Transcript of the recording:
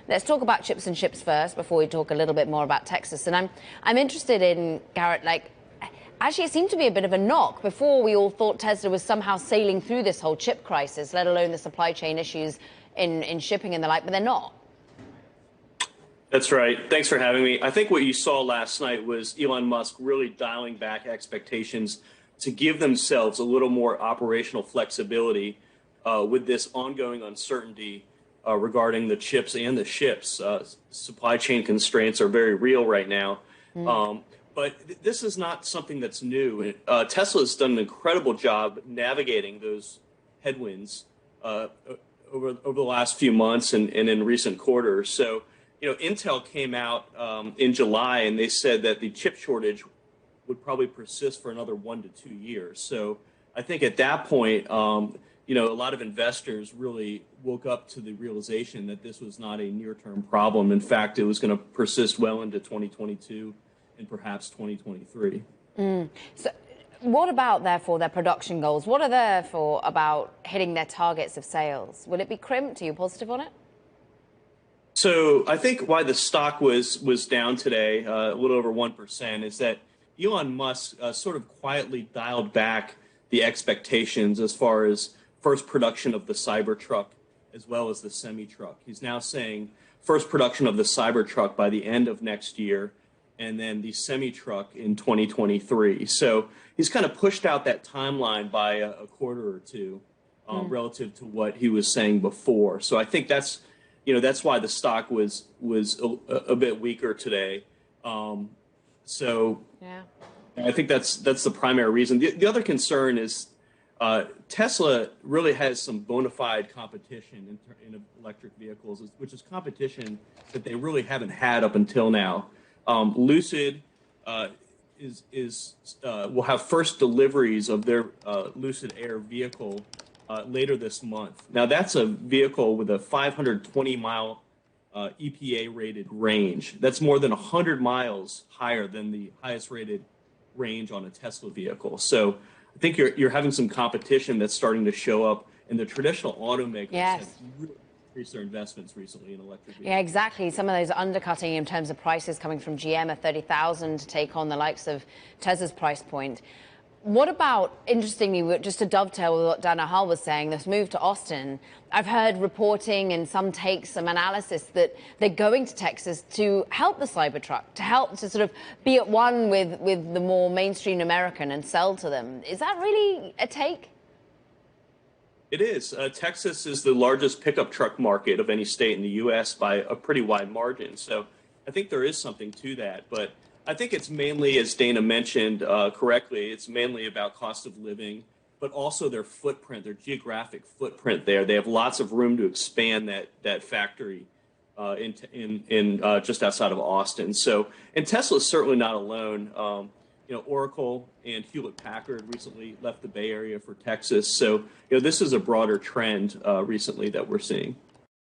let's talk about chips and ships first before we talk a little bit more about Texas. And I'm interested in, Garrett, like, actually, it seemed to be a bit of a knock. Before, we all thought Tesla was somehow sailing through this whole chip crisis, let alone the supply chain issues in shipping and the like, but they're not. That's right. Thanks for having me. I think what you saw last night was Elon Musk really dialing back expectations to give themselves a little more operational flexibility with this ongoing uncertainty regarding the chips and the ships. Supply chain constraints are very real right now. But this is not something that's new. Tesla has done an incredible job navigating those headwinds over the last few months and in recent quarters. So, Intel came out in July and they said that the chip shortage would probably persist for another 1 to 2 years. So I think at that point, a lot of investors really woke up to the realization that this was not a near-term problem. In fact, it was going to persist well into 2022 and perhaps 2023. So what about, therefore, their production goals? What are there for about hitting their targets of sales? Will it be crimped? Are you positive on it? So I think why the stock was down today, a little over 1%, is that Elon Musk sort of quietly dialed back the expectations as far as first production of the Cybertruck as well as the semi-truck. He's now saying first production of the Cybertruck by the end of next year and then the semi-truck in 2023. So he's kind of pushed out that timeline by a quarter or two relative to what he was saying before. So I think that's why the stock was a bit weaker today. So yeah, I think that's the primary reason. The other concern is Tesla really has some bona fide competition in electric vehicles, which is competition that they really haven't had up until now. Lucid will have first deliveries of their Lucid Air vehicle later this month. Now, that's a vehicle with a 520-mile EPA-rated range. That's more than 100 miles higher than the highest-rated range on a Tesla vehicle. So I think you're having some competition that's starting to show up, and the traditional automakers have really increased their investments recently in electric vehicles. Yeah, exactly. Some of those undercutting in terms of prices coming from GM at $30,000 to take on the likes of Tesla's price point. What about, interestingly, just to dovetail with what Dana Hull was saying, this move to Austin? I've heard reporting and some takes, some analysis that they're going to Texas to help the Cybertruck, to help to sort of be at one with the more mainstream American and sell to them. Is that really a take? It is. Texas is the largest pickup truck market of any state in the U.S. by a pretty wide margin. So I think there is something to that. But I think it's mainly, as Dana mentioned correctly, it's mainly about cost of living, but also their footprint, their geographic footprint there. They have lots of room to expand that factory in just outside of Austin. So, and Tesla is certainly not alone. Oracle and Hewlett-Packard recently left the Bay Area for Texas. So, this is a broader trend recently that we're seeing.